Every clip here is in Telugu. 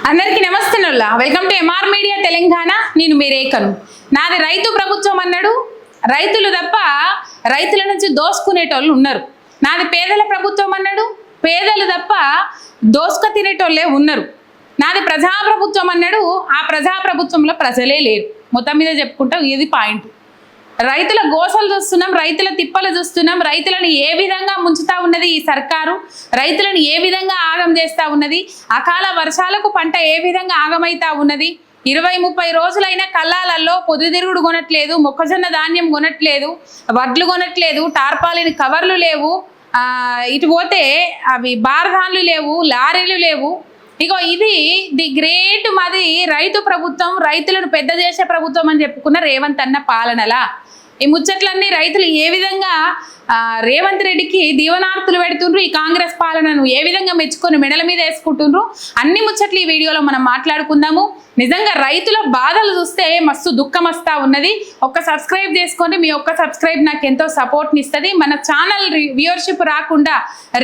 అందరికీ నమస్తే నొల్లా welcome to MR media Telangana. నేను మీ రేఖను. నాది రైతు ప్రభుత్వం అన్నాడు. రైతులు తప్ప రైతుల నుంచి దోసుకునేటోళ్ళు ఉన్నారు. నాది పేదల ప్రభుత్వం అన్నాడు. పేదలు తప్ప దోసుక తినేటోళ్ళే ఉన్నారు. నాది ప్రజాప్రభుత్వం అన్నాడు. ఆ ప్రజాప్రభుత్వంలో ప్రజలే లేరు. మొత్తం మీద చెప్పుకుంటాం. ఇది పాయింట్. రైతుల గోసలు చూస్తున్నాం, రైతుల తిప్పలు చూస్తున్నాం. రైతులను ఏ విధంగా ముంచుతా ఉన్నది ఈ సర్కారు, రైతులను ఏ విధంగా ఆగం చేస్తూ ఉన్నది, అకాల వర్షాలకు పంట ఏ విధంగా ఆగమైతా ఉన్నది. 20-30 రోజులైనా కల్లాలల్లో పొద్దుతిరుగుడు కొనట్లేదు, మొక్కజొన్న ధాన్యం కొనట్లేదు, వడ్లు కొనట్లేదు, టార్పాలిన్ కవర్లు లేవు, ఇటు పోతే అవి బార్ధాన్లు లేవు, లారీలు లేవు. ఇగో ఇది ది గ్రేట్ మాది రైతు ప్రభుత్వం, రైతులను పెద్ద చేసే ప్రభుత్వం అని చెప్పుకున్న రేవంత్ అన్న పాలనలా ఈ ముచ్చట్లన్నీ రైతులు ఏ విధంగా రేవంత్ రెడ్డికి దీవనార్తులు పెడుతుండ్రు, ఈ కాంగ్రెస్ పాలనను ఏ విధంగా మెచ్చుకొని మెడల మీద వేసుకుంటుండ్రు, అన్ని ముచ్చట్లు ఈ వీడియోలో మనం మాట్లాడుకుందాము. నిజంగా రైతుల బాధలు చూస్తే మస్తు దుఃఖం వస్తూ ఉన్నది. ఒక్క సబ్స్క్రైబ్ చేసుకోండి. మీ ఒక్క సబ్స్క్రైబ్ నాకు ఎంతో సపోర్ట్ని ఇస్తుంది. మన ఛానల్ వ్యూవర్షిప్ రాకుండా,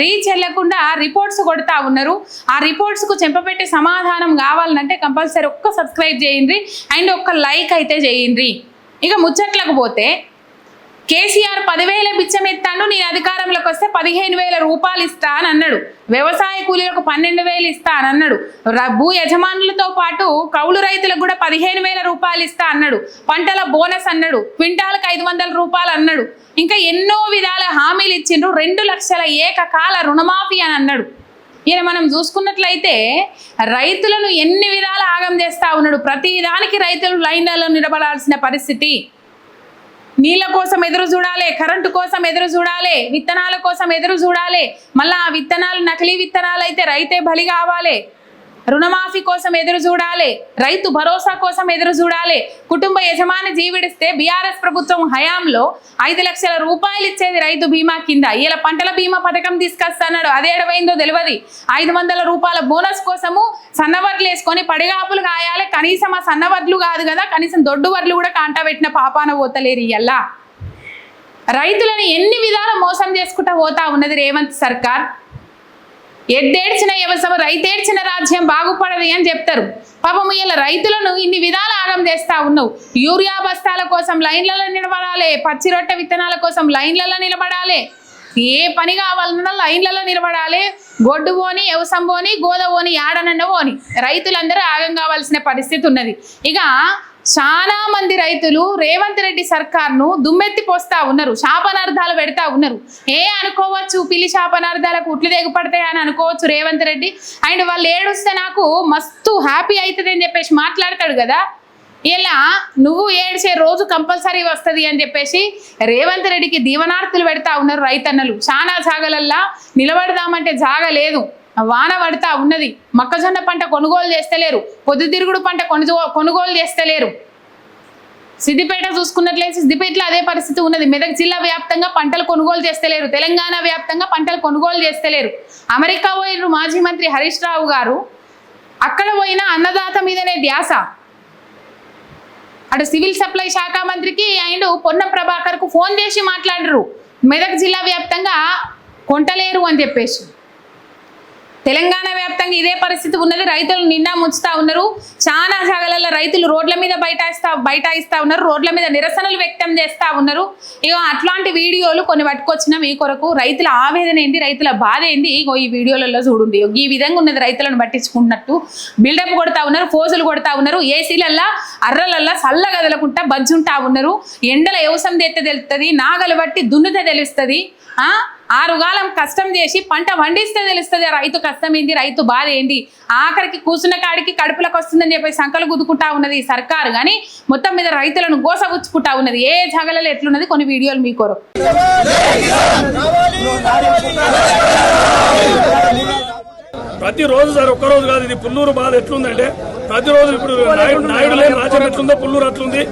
రీచ్ వెళ్ళకుండా రిపోర్ట్స్ కొడతా ఉన్నారు. ఆ రిపోర్ట్స్కు చెంపపెట్టి సమాధానం కావాలంటే కంపల్సరీ ఒక్క సబ్స్క్రైబ్ చేయండి అండ్ ఒక్క లైక్ అయితే చేయండి. ఇక ముచ్చట్లకు పోతే కేసీఆర్ 10,000 బిచ్చం ఎత్తాను, నేను అధికారంలోకి వస్తే 15,000 రూపాయలు ఇస్తా అని అన్నాడు. వ్యవసాయ కూలీలకు 12,000 ఇస్తా అని అన్నాడు. భూ యజమానులతో పాటు కౌలు రైతులకు కూడా 15,000 రూపాయలు ఇస్తా అన్నాడు. పంటల బోనస్ అన్నాడు. క్వింటాలకు 500 రూపాయలు అన్నాడు. ఇంకా ఎన్నో విధాల హామీలు ఇచ్చిండ్రు. 2 లక్షల ఏకకాల రుణమాఫీ అని అన్నాడు. ఈయన మనం చూసుకున్నట్లయితే రైతులను ఎన్ని విధాలు ఆగం చేస్తూ ఉన్నాడు. ప్రతి దానికి రైతులు లైన్లలో నిలబడాల్సిన పరిస్థితి. నీళ్ళ కోసం ఎదురు చూడాలి, కరెంటు కోసం ఎదురు చూడాలి, విత్తనాల కోసం ఎదురు చూడాలి. మళ్ళీ ఆ విత్తనాలు నకిలీ విత్తనాలు అయితే రైతే బలి కావాలి. రుణమాఫీ కోసం ఎదురు చూడాలి, రైతు భరోసా కోసం ఎదురు చూడాలి. కుటుంబ యజమాని జీవిడిస్తే బీఆర్ఎస్ ప్రభుత్వం హయాంలో 5 లక్షల రూపాయలు ఇచ్చేది రైతు బీమా కింద. ఇలా పంటల బీమా పథకం తీసుకొస్తున్నాడు. అదేడవైందో తెలియదు. 500 రూపాయల బోనస్ కోసము సన్నవడ్లు వేసుకొని పడిగాపులు కాయాలి. కనీసం ఆ సన్నవడ్లు కాదు కదా, కనీసం దొడ్డు వడ్లు కూడా కాంటా పెట్టిన పాపాన పోతలేరు. ఇయ్యల్లా రైతులను ఎన్ని విధాలు మోసం చేసుకుంటూ పోతా ఉన్నది రేవంత్ సర్కార్. ఎద్దేడ్చిన వ్యవసాయం, రైతేడ్చిన రాజ్యం బాగుపడది అని చెప్తారు. పాపం ఇలా రైతులను ఇన్ని విధాలు ఆగం చేస్తూ ఉన్నావు. యూరియా బస్తాల కోసం లైన్లలో నిలబడాలి, పచ్చి రొట్టె విత్తనాల కోసం లైన్లలో నిలబడాలి, ఏ పని కావాలన్నా లైన్లలో నిలబడాలి. గొడ్డు పోని, వ్యవసాయం పోని, గోద పోని, ఆడనన్న పోని రైతులందరూ ఆగం కావాల్సిన పరిస్థితి ఉన్నది. ఇక చాలా మంది రైతులు రేవంత్ రెడ్డి సర్కార్ను దుమ్మెత్తి పోస్తా ఉన్నారు, శాపనార్థాలు పెడతా ఉన్నారు. అనుకోవచ్చు పిల్లి శాపనార్థాలకు ఉట్లు దిగుపడతాయి అని అనుకోవచ్చు రేవంత్ రెడ్డి. అండ్ వాళ్ళు ఏడుస్తే నాకు మస్తు హ్యాపీ అవుతుంది అని చెప్పేసి మాట్లాడతాడు కదా. ఇలా నువ్వు ఏడ్చే రోజు కంపల్సరీ వస్తుంది అని చెప్పేసి రేవంత్ రెడ్డికి దీవనార్థులు పెడతా ఉన్నారు రైతన్నలు. చాలా జాగలల్లా నిలబడదామంటే జాగ లేదు, వాన పడతా ఉన్నది. మొక్కజొన్న పంట కొనుగోలు చేస్తలేరు, పొద్దుతిరుగుడు పంట కొనుగోలు చేస్తలేరు. సిద్దిపేట చూసుకున్నట్లయితే సిద్దిపేటలో అదే పరిస్థితి ఉన్నది. మెదక్ జిల్లా వ్యాప్తంగా పంటలు కొనుగోలు చేస్తలేరు, తెలంగాణ వ్యాప్తంగా పంటలు కొనుగోలు చేస్తలేరు. అమెరికా పోయిన మాజీ మంత్రి హరీష్ రావు గారు అక్కడ పోయిన అన్నదాత మీదనే ధ్యాస. అటు సివిల్ సప్లై శాఖ మంత్రికి అండ్ పొన్నం ప్రభాకర్కు ఫోన్ చేసి మాట్లాడరు, మెదక్ జిల్లా వ్యాప్తంగా కొంటలేరు అని చెప్పేసి. తెలంగాణ వ్యాప్తంగా ఇదే పరిస్థితి ఉన్నది. రైతులు నిండా ముంచుతా ఉన్నారు. చాలా జాగాలలో రైతులు రోడ్ల మీద బైఠాయిస్తా ఉన్నారు, రోడ్ల మీద నిరసనలు వ్యక్తం చేస్తూ ఉన్నారు. ఇగో అట్లాంటి వీడియోలు కొన్ని పట్టుకొచ్చినాం ఈ కొరకు. రైతుల ఆవేదన ఏంది, రైతుల బాధ ఏంది, ఇగో ఈ వీడియోలలో చూడండి. ఈ విధంగా ఉన్నది. రైతులను పట్టించుకున్నట్టు బిల్డప్ కొడతా ఉన్నారు, ఫోజులు కొడతా ఉన్నారు. ఏసీలల్లా అర్రలల్లా సల్ల గదలకుంటా బజ్జుంటా ఉన్నారు. ఎండల వ్యవసాయం తెస్తే తెలుస్తుంది, నాగలు బట్టి దున్నుతే తెలుస్తుంది. 6 కాలం కష్టం చేసి పంట వండిస్తే తెలుస్తుంది రైతు కష్టం ఏంది, రైతు బాధ ఏంది. ఆఖరికి కూర్చున్న కాడికి కడుపులకు వస్తుందని చెప్పి సంకలు గుద్దుకుంటా ఉన్నది ఈ సర్కారు. కానీ మొత్తం మీద రైతులను గోసగుచ్చుకుంటా ఉన్నది. ఏ జగలలో ఎట్లున్నది కొన్ని వీడియోలు మీ కోరు. ప్రతిరోజు సార్ ఒక్కరోజు కాదు, ఇది పుల్లూరు బాధ ఎట్లుందంటే ప్రతిరోజు ఇప్పుడు నాయుడు లేని రాజ్యం ఎట్లుందో పుల్లూరు అట్లుంది.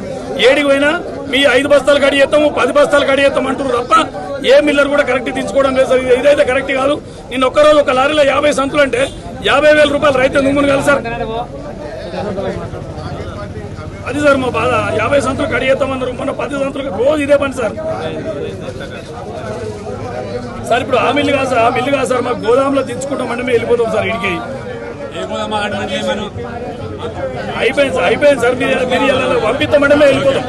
ఏడికి పోయినా మీ 5 బస్తాలు కడిగేస్తాము, 10 బస్తాలు కడిగేస్తాం అంటారు తప్ప ఏ మిల్లర్ కూడా కరెక్ట్ తీసుకోవడం లేదు సార్. ఇదైతే కరెక్ట్ కాదు. నిన్న ఒక్కరోజు ఒక లారీలో 50 సంతులు అంటే 50,000 రూపాయలు రైతు నువ్వును కదా సార్. అది సార్ మా బాధ. 50 సంతులు కడిగేస్తామన్నారు, మొన్న 10 సంతులకు రోజు ఇదే పని సార్. సార్ ఇప్పుడు ఆ మిల్లు కాదు సార్, మాకు గోదాంలో దించుకుంటామంటే మేము వెళ్ళిపోతాం సార్ ఇంటికి. అయిపోయింది సార్ మీరు పంపిస్తామంటే మేము వెళ్ళిపోతాం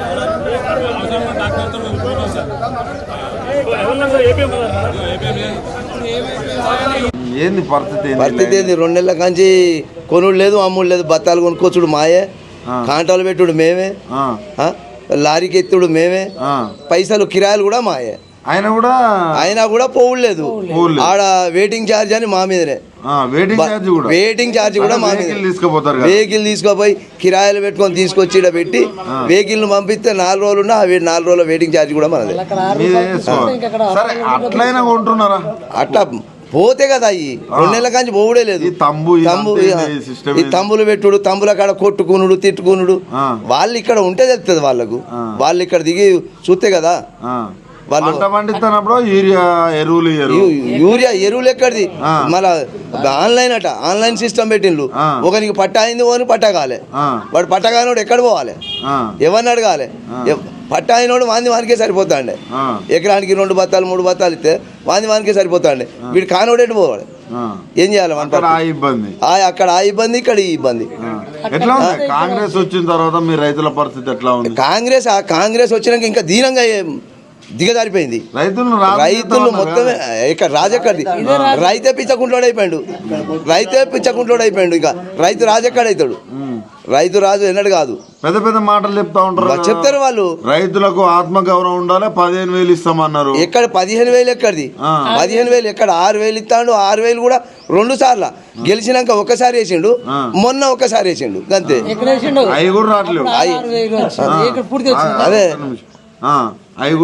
ఎవరన్నా సార్ ఏపీ ఏంది పరిస్థితి పరిస్థితి ఏంది 2 నెలల కాంచి కొనుడు లేదు అమ్ముడు లేదు బత్తాలు కొనుక్కోచుడు మాయే కాంటాలు పెట్టుడు మేమే లారీకి ఎత్తుడు మేమే పైసలు కిరాయిలు కూడా మాయే అయినా కూడా పోవులేదు ఆడ వెయిటింగ్ ఛార్జ్ అని మా మీదనే వెయిటింగ్ ఛార్జ్ కూడా మా మీద వెహికల్ తీసుకుపోయి కిరాయిలు పెట్టుకొని తీసుకొచ్చి ఇక్కడ పెట్టి వెహికల్ పంపిస్తే 4 రోజులు ఉన్నా 4 రోజుల వెయిటింగ్ ఛార్జ్ కూడా మనది అట్లా పోతే కదా అయ్యి 2 నెలల కాంచి పోవుడే లేదు ఈ తంబులు పెట్టుడు తంబుల కాడ కొట్టుకునుడు తిట్టుకునుడు వాళ్ళు ఇక్కడ ఉంటే తెలుస్తుంది వాళ్ళకు వాళ్ళు ఇక్కడ దిగి చూస్తే కదా పండిస్తున్నప్పుడు యూరియా ఎరువులు ఎక్కడిది మళ్ళా ఆన్లైన్ సిస్టమ్ పెట్టిండ్రు ఒకరికి పట్ట అయింది ఓని పట్ట కాలే వాడు పట్ట కానివాడు ఎక్కడ పోవాలి ఎవరిని అడగాలి పట్ట అయినోడు వానికే సరిపోతాండే ఎకరానికి 2 బత్తాలు 3 బత్తాలు ఇస్తే వానికే సరిపోతాండే వీడు కానివాడు ఎటు పోవాలి ఏం చేయాలి అక్కడ ఆ ఇబ్బంది ఇక్కడ ఈ ఇబ్బంది కాంగ్రెస్ వచ్చిన తర్వాత మీ రైతుల పరిస్థితి ఎట్లా ఉంది కాంగ్రెస్ వచ్చినాక ఇంకా దీనంగా దిగజారిపోయింది రైతులు మొత్తమే ఇక్కడ రాజెక్కడిది రైతే పిచ్చకుంటోడు అయిపోయాడు ఇక రైతు రాజెక్కడైతాడు రైతు రాజు ఎన్నడు కాదు పెద్ద పెద్ద మాటలు చెప్తారు వాళ్ళు రైతులకు ఆత్మగౌరవం ఉండాలి 15,000 ఇస్తామన్నారు ఎక్కడ 15,000 ఎక్కడిది 15,000 ఎక్కడ 6,000 ఇస్తాడు 6,000 కూడా 2 సార్లు గెలిచినాక ఒకసారి వేసిండు మొన్న ఒకసారి వేసిండు అంతే అవి కూడా రావట్లేదు అదే అవి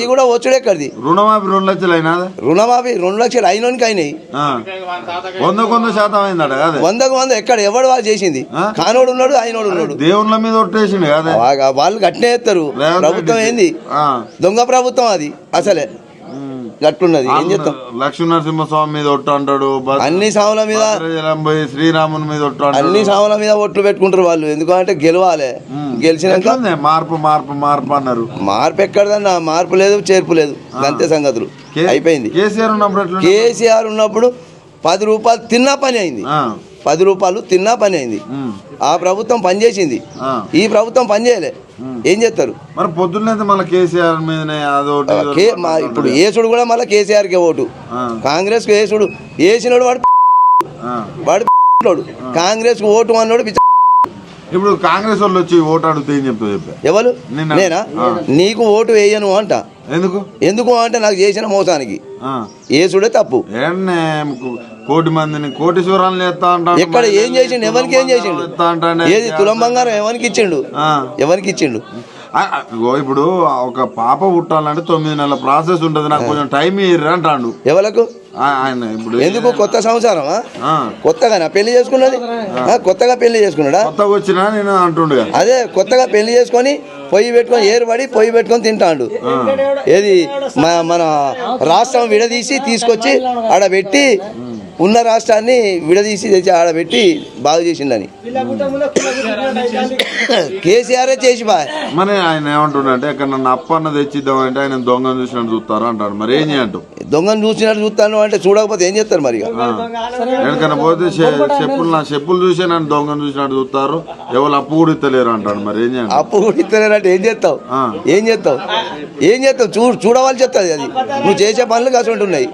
కూడా వచ్చుడు ఎక్కడిది రుణమాఫీ 2 లక్షలు అయినా రుణమాఫీ 2 లక్షలు అయినోనికి అయినాయి 100% అయిందట 100% ఎక్కడ ఎవడు వాళ్ళు చేసింది కానోడు ఉన్నాడు అయినోడు ఉన్నాడు దేవుళ్ళ మీద ఒట్టేసిండు కదా వాళ్ళు గట్టినే ఎత్తారు ప్రభుత్వం ఏంది దొంగ ప్రభుత్వం అది అసలే గట్లున్నది ఏం చేస్తాం లక్ష్మీనరసింహస్వామి మీద ఒట్టు అంటాడు అన్ని సాముల మీద శ్రీరాముని మీద ఒట్టు అన్ని సాముల మీద ఒట్లు పెట్టుకుంటారు వాళ్ళు ఎందుకంటే గెలవాలి గెలిచినాక మార్పు అన్నారు మార్పు ఎక్కడదన్నా మార్పు లేదు చేర్పు లేదు అంతే సంగతులు అయిపోయింది కేసీఆర్ ఉన్నప్పుడు 10 రూపాయలు తిన్నా పని అయింది 10 రూపాయలు తిన్నా పని అయింది ఆ ప్రభుత్వం పనిచేసింది ఈ ప్రభుత్వం పనిచేయలే ఏం చేస్తారు మరి పొద్దున్నైతే మళ్ళీ కేసీఆర్ మీదనే అదొకటి ఇప్పుడు ఏసుడు కూడా మళ్ళీ కేసీఆర్ కే ఓటు కాంగ్రెస్ కు ఏసుడు వేసినోడు వాడు కాంగ్రెస్ కు ఓటు అన్నాడు ఇప్పుడు కాంగ్రెస్ వాళ్ళు వచ్చి ఓటు అడిగితే ఏం చెప్పా ఎవరు నేనా నీకు ఓటు వేయను అంట ఎందుకు అంటే నాకు చేసిన మోసానికి ఏసుడే తప్పు కోటి మందిని కోటీశ్వరాలను ఎత్తా అంటాడు ఎక్కడ ఏం చేసిండు ఎవరికి ఏం చేసిండు ఏది తులం బంగారం ఎవరికి ఇచ్చిండు ఇప్పుడు ఒక పాప పుట్టాలంటే 9 నెలల ప్రాసెస్ ఉంటది నాకు కొంచెం టైం ఇయ్యరు అంటాడు ఎవరకు ఆయన ఇప్పుడు ఎందుకు కొత్త సంవత్సరమా కొత్తగా పెళ్లి చేసుకున్నది కొత్తగా పెళ్లి చేసుకున్నాడా కొత్తగా వచ్చినా నేను అంటుండు అదే కొత్తగా పెళ్లి చేసుకొని పొయ్యి పెట్టుకొని తింటాడు ఏది మన రాష్ట్రం విడదీసి తీసుకొచ్చి ఆడ పెట్టి ఉన్న రాష్ట్రాన్ని విడదీసి తెచ్చి ఆడబెట్టి బాగు చేసిందని కేసీఆర్ చేసి మరి ఆయన ఏమంటుండే ఎక్కడ నన్ను అప్పన్న తెచ్చిద్దామంటే ఆయన దొంగను చూసినట్టు చూస్తారు అంటాడు మరి ఏం చేయంటావు దొంగను చూసినట్టు చూస్తాను అంటే చూడకపోతే ఏం చేస్తారు మరి ఎక్కడికైనా పోతే చెప్పులు చూసే నన్ను దొంగను చూసినట్టు చూస్తారు ఎవరు అప్పు కూడా ఇస్తలేరు అంటాడు మరి ఏం చేయండి అప్పు కూడా ఇస్తలేరు అంటే ఏం చేస్తావు చూడవాలి చెప్తుంది అది నువ్వు చేసే పనులు కాసి ఉంటున్నాయి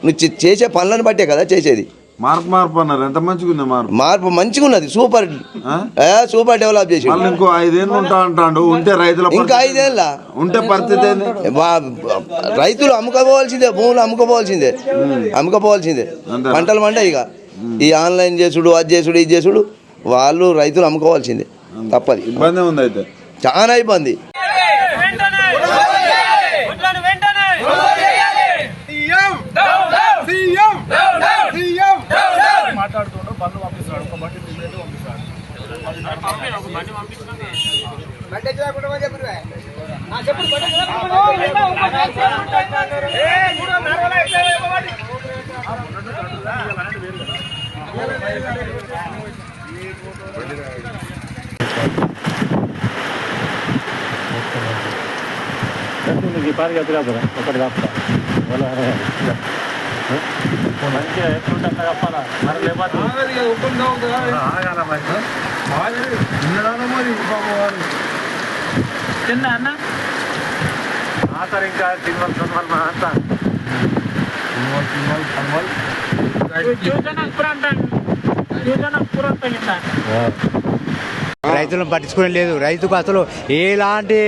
నువ్వు చేసే పనులను బట్టే కదా చేసేది మార్పు అన్నారు ఎంత మంచిగా ఉంది మార్పు మంచిగా ఉన్నది సూపర్ డెవలప్ చేసి ఇంకో 5 ఏళ్ళు ఉంటా అంటాడు ఉంటే రైతులు ఇంకా 5 ఏళ్ళ ఉంటే పరిస్థితి రైతులు అమ్ముకోవాల్సిందే భూములు అమ్ముకోవాల్సిందే పంటలు మండే ఇక ఈ ఆన్లైన్ చేసుడు అది చేసుడు ఇది చేసుడు వాళ్ళు రైతులు అమ్ముకోవాల్సిందే తప్పది ఇబ్బంది ఉంది అయితే చాలా ఇబ్బంది మాట్లాడుతుండ్రు బండ్లు పంపిస్తాడు ఒక బండి पार गया ఒకటి మంచిగా ఎట్లుంటే చెప్పాలా మరి లేకపోతే తిన్నా అన్న ఆఖరి ఇంకా తిరుమల సొంత అంతా రైతులను పట్టించుకునే లేదు. రైతుకు అసలు ఎలాంటి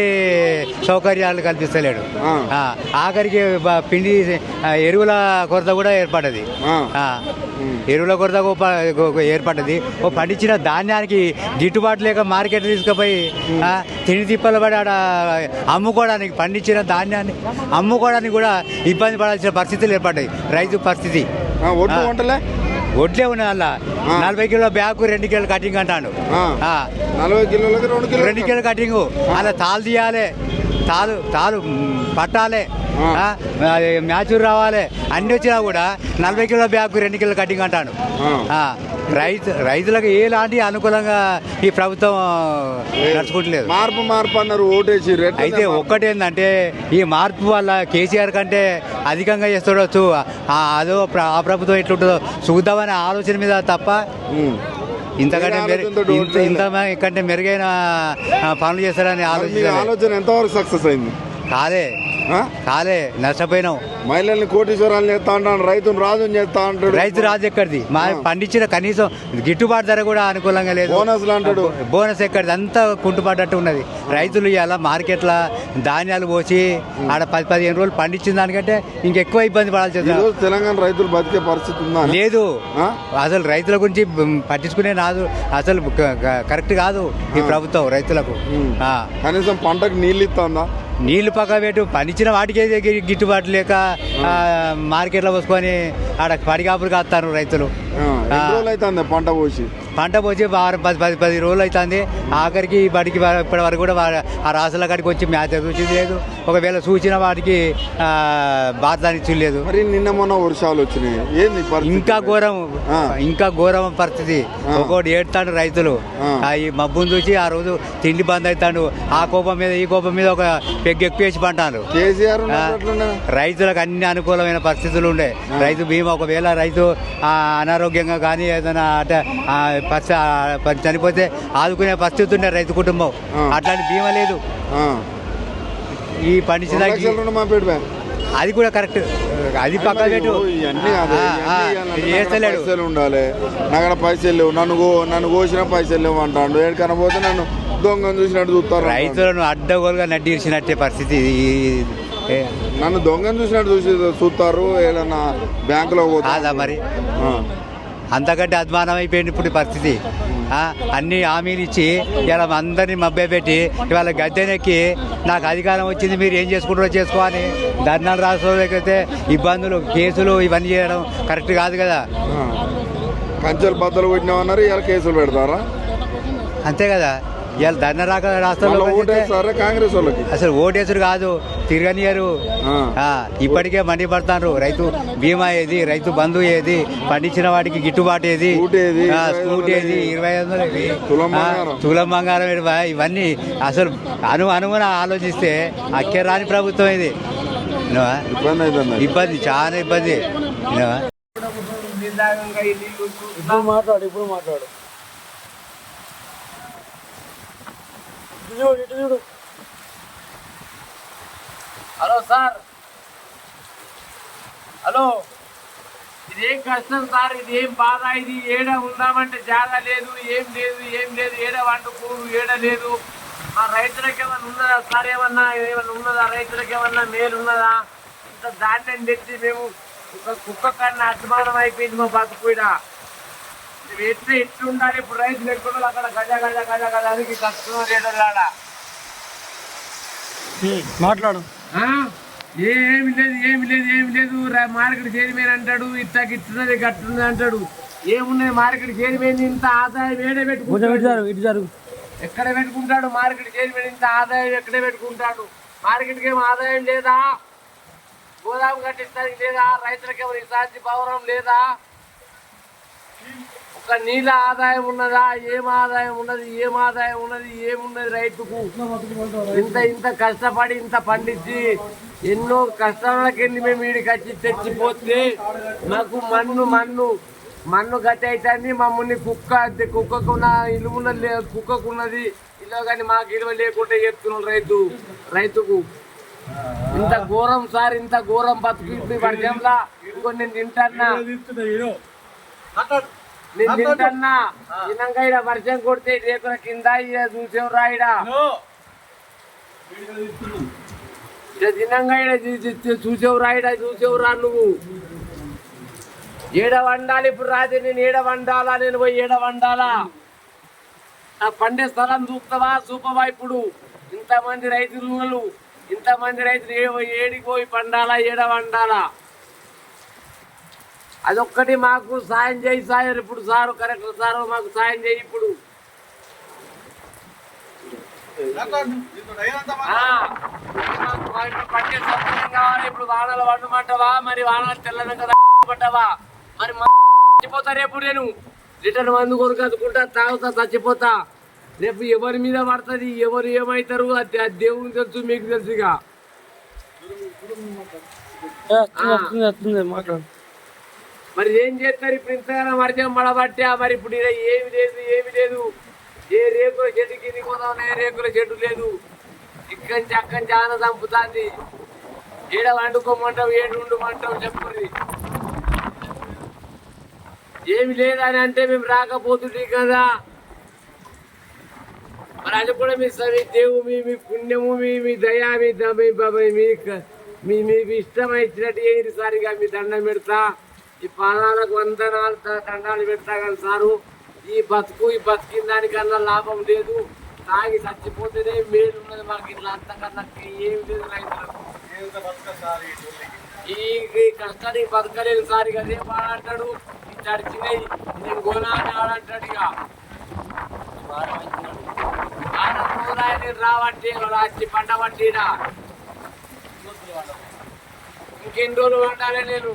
సౌకర్యాలు కల్పిస్తలేడు. ఆఖరికి పిండి ఎరువుల కొరత కూడా ఏర్పడ్డది. ఎరువుల కొరత ఏర్పడ్డది. ఓ పండించిన ధాన్యానికి గిట్టుబాటు లేక మార్కెట్ తీసుకుపోయి తిండి తిప్పలు పడి ఆడ అమ్ముకోవడానికి, పండించిన ధాన్యాన్ని అమ్ముకోవడానికి కూడా ఇబ్బంది పడాల్సిన పరిస్థితులు ఏర్పడ్డాయి రైతు పరిస్థితి. ఒడ్లే ఉన్నాయి అలా 40 కిలోల బ్యాగ్ 2 కిలోల కటింగ్ అంటాడు. 40 కిలోలకి 2 కిలోల కటింగ్ అలా తాలు తీయాలి, తాలు పట్టాలి, మ్యాచూర్ రావాలి, అన్ని వచ్చినా కూడా 40 కిలోల బ్యాగ్ 2 కిలోల కటింగ్ అంటాడు. రైతులకు ఎలాంటి అనుకూలంగా ఈ ప్రభుత్వం నడుచుకుంటలేదు. మార్పు అన్నారు, ఓటేసి. అయితే ఒక్కటేందంటే ఈ మార్పు వల్ల కేసీఆర్ కంటే అధికంగా చేస్తుండొచ్చు. అదో ఆ ప్రభుత్వం ఎట్లుంటుందో చూద్దామనే ఆలోచన మీద తప్ప ఇంతకంటే మెరుగైన పనులు చేస్తారని ఆలోచన ఎంతవరకు సక్సెస్ అయింది? కాలే నష్టపోయినాం. మహిళల్ని కోటీశ్వరాలు చేస్తా అంటాడు, రైతును రాజు చేస్తా అంటాడు. రైతు రాజు ఎక్కడిది? పండించిన కనీసం గిట్టుబాటు ధర కూడా అనుకూలంగా లేదు. బోనస్లు అంటాడు. బోనస్ ఎక్కడిది? అంతా కుంటుపడ్డట్టు ఉన్నది. రైతులు ఇలా మార్కెట్ల ధాన్యాలు పోసి ఆడ 10-15 రోజులు పండించిన దానికంటే ఇంకెక్కువ ఇబ్బంది పడాల్సి వస్తుంది. తెలంగాణ రైతులు బతికే పరిస్థితి ఉందా? లేదు. అసలు రైతుల గురించి పట్టించుకునే నాదు అసలు కరెక్ట్ కాదు ఈ ప్రభుత్వం రైతులకు. కనీసం పంటకు నీళ్ళు ఇస్తుందా? నీళ్లు పక్క పెట్టు, పండించిన వాటికే గిట్టుబాటు లేక మార్కెట్లో పోసుకొని ఆడ పడిగాపులు కాస్తారు రైతులు. పంట పోసి 10 రోజులు అవుతుంది. ఆఖరికి బడికి ఇప్పటి వరకు కూడా ఆ రాసుల కాడికి వచ్చి మ్యాచ్ చూసింది లేదు. ఒకవేళ చూసిన వాటికి బాధని చూడలేదు. నిన్న మొన్న వర్షాలు వచ్చినాయి, ఇంకా ఘోరం పరిస్థితి. ఒకటి ఏడుతాడు రైతులు. ఈ మబ్బును చూసి ఆ రోజు తిండి బంద్ అవుతాడు. ఆ కోపం మీద ఈ కోపం మీద ఒక పెగ్గు ఎక్కువేసి పంటారు. రైతులకు అన్ని అనుకూలమైన పరిస్థితులు ఉండే. రైతు బీమా, ఒకవేళ రైతు అనారోగ్యంగా కానీ ఏదైనా చనిపోతే ఆదుకునే పరిస్థితి ఉండే రైతు కుటుంబం. అట్లాంటి బీమా లేదు. ఈ పండించిన అది కూడా కరెక్ట్. అది పక్క పెట్టు చేస్తలేడు. ఉండాలి, నగర పైసలు లేవు, నన్ను కోసిన పైసలు లేవు అంటాడు. ఏడుకన్నా పోతే నన్ను దొంగను చూసినట్టు చూస్తారు. రైతులను అడ్డగోలుగా నడ్డిర్చినట్టే పరిస్థితి. నన్ను దొంగను చూసినట్టు చూస్తారు. ఏదన్నా బ్యాంకులో కాదా మరి? అంతకంటే అధ్వానం అయిపోయింది ఇప్పుడు పరిస్థితి. అన్ని హామీలు ఇచ్చి ఇలా అందరినీ మభ్య పెట్టి ఇవాళ గద్దెనెక్కి నాకు అధికారం వచ్చింది, మీరు ఏం చేసుకుంటారో చేసుకోవాలి, ధర్నాలు రాసుకోలేకపోతే ఇబ్బందులు, కేసులు ఇవన్నీ చేయడం కరెక్ట్ కాదు కదా. కంచెలు బద్దలు కొట్టినామన్నారు, ఇలా కేసులు పెడతారా? అంతే కదా. ఇవాళ ధర్నా రాష్ట్రంలో కాంగ్రెస్ వాళ్ళకి అసలు ఓటేసుడు కాదు, తిరగనియరు. ఇప్పటికే మండి పడతారు. రైతు బీమా ఏది, రైతు బంధు ఏది, పండించిన వాటికి గిట్టుబాటు ఏది, స్కూటీ ఏది, 2500 తులం బంగారం, ఇవన్నీ అసలు అనుగుణ ఆలోచిస్తే అక్కరాని ప్రభుత్వం ఇది. ఇబ్బంది, చాలా ఇబ్బంది. మాట్లాడు చూడు. Hello sir, hello. ఇదేం కష్టం సార్, ఇది ఏం బాధ, ఇది ఏడ ఉందామంటే జాగా లేదు, ఏం లేదు, ఏడ వండుకోరు, ఏడ లేదు. మా రైతులకు ఏమన్నా ఉన్నదా సార్? ఏమన్నా ఉన్నదా? రైతులకు ఏమన్నా మేలు ఉన్నదా? ఇంత ధాన్యం తెచ్చి మేము కుక్క కన్నా అసమానం అయిపోయింది మా బతుకుడా. ఎట్లు ఉండాలి ఇప్పుడు? రైతులు ఎక్కువ అక్కడ గజ కష్టం రేటర్లాడ మాట్లాడు. ఏమి లేదు. మార్కెట్ చైర్మన్ అంటాడు, ఇట్లున్నది గట్టున్నది అంటాడు. ఏమున్నది? మార్కెట్ చైర్మన్ ఇంత ఆదాయం ఏడే పెట్టుకుంటాడు? ఎక్కడ పెట్టుకుంటాడు? మార్కెట్ చైర్మన్ ఇంత ఆదాయం ఎక్కడే పెట్టుకుంటాడు? మార్కెట్కి ఏమో ఆదాయం లేదా? గోదాము కట్టించడానికి లేదా? రైతులకేమో ఇసాచి పౌరం లేదా? ఒక నీళ్ళ ఆదాయం ఉన్నదా? ఏం ఆదాయం ఉన్నది? ఏం ఆదాయం ఉన్నది? ఏమున్నది రైతుకు? ఇంత కష్టపడి ఇంత పండించి ఎన్నో కష్టాలకెళ్ళి మేము వీడికి వచ్చి తెచ్చిపోతే మాకు మన్ను గతి అవుతుంది. మమ్మల్ని కుక్కకున్న ఇలువ కుక్కకున్నది ఇల్లు, కానీ మాకు ఇలువ లేకుండా చెప్తున్నాడు రైతుకు. ఇంత ఘోరం సార్, ఇంత ఘోరం బతుకు వర్షంలా. ఇంకో నేను తింటన్నా తినంగా ఇక్కడ వర్షం కొడితే రేకుల కింద చూసేవు రాయిడా తినంగా చూసేవు రాయిడా చూసేవు రా. నువ్వు ఏడ వండాలి ఇప్పుడు రాత్రి? నేను ఏడ వండాలా? నేను పోయి ఏడ వండాలా? నా పండే స్థలం చూపవా? ఇప్పుడు ఇంతమంది రైతులు ఏడికి పోయి పండాలా? ఏడ వండాలా? అదొక్కటి మాకు సాయం చేయి సార్. ఇప్పుడు సారు కరెక్ట్ సార్, మాకు సాయం చేయి. ఇప్పుడు పండే సౌకర్యం కావాలి. ఇప్పుడు వానలు వండమంటావా? మరి వానలు తెల్లనక పడ్డావా? మరి చచ్చిపోతా రేపు. నేను లీటర్ మందు కొనుక్కు అందుకుంటా, తాగుతా, చచ్చిపోతా. రేపు ఎవరి మీద పడుతుంది, ఎవరు ఏమవుతారు అది దేవునికి తెలుసు, మీకు తెలుసు. ఇక మరి ఏం చేస్తారు ఇప్పుడు? ఇంతగానో వర్షం పడబట్టా మరి ఇప్పుడు ఏమి లేదు. ఏ రేకుల చెట్టు కింది పోదాం, ఏ రేకుల చెట్టు లేదు. ఇక్కడి నుంచి అక్కడి నుంచి ఆన చంపుతుంది. ఏడ వండుకోమంటావు, ఏడు ఉండమంటావు చెప్పుర్రి. ఏమి లేదని అంటే మేము రాకపోతుంటే కదా. మరి అది కూడా మీ దేవు, మీ పుణ్యము, మీ దయా, మీకు ఇష్టం ఇచ్చినట్టు ఏది సారిగా మీ దండం పెడతా. ఈ పాదాలకు వందనాలు దండాలు పెడతా. కానీ సారు ఈ బతికిన దానికన్నా లాభం లేదు. తాగి చచ్చిపోతేనే మేలు ఉన్నది మాకు. ఇట్లా అంతకన్నా ఏమి లేదు రైతులకు. ఈ కష్టానికి బతకలేదు సార్. ఇక రేపు ఆడంటాడు చడిచినాయి, నేను గోనా అని ఆడంటాడు. ఇక నేను రావట్టి వచ్చి పంట పట్టినా ఇంకెన్ని రోజులు వండాలి? నేను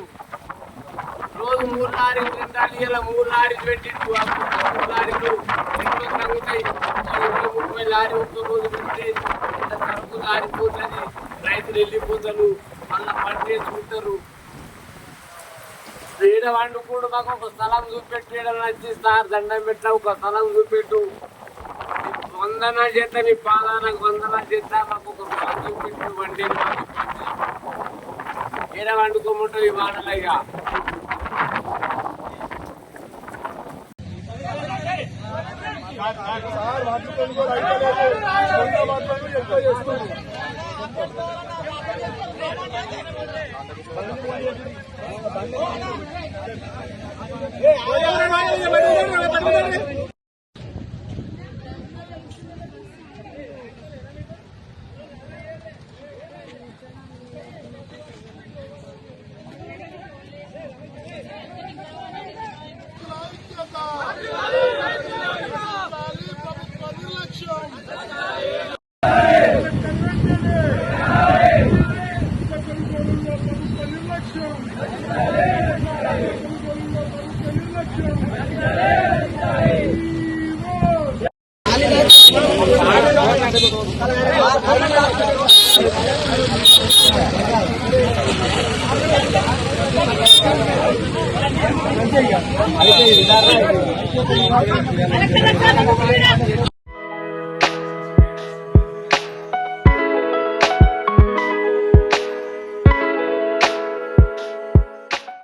రోజు 3 లారీలు తింటాను. ఇలా 3 లారీలు పెట్టిండు. 3 లారీలు తగ్గుతాయి. 30 లారీ ఒక్క రోజు పెడితే ఇంత సరుకు లారిపోతుంది. రైతులు వెళ్ళిపోతారు, మళ్ళీ పంటేసుకుంటారు. ఏడ వండుకోడు. మాకు ఒక స్థలం చూపెట్టు. ఏడ నచ్చి సార్ దండం పెట్టా, ఒక స్థలం చూపెట్టు. వందన చేత నీ పాదాలకు వందన చేత మాకు ఒక స్థలం చూపెట్టు. వండి ఏడ వండుకోమంటావు ఈ వాడలయ్యా? అయితే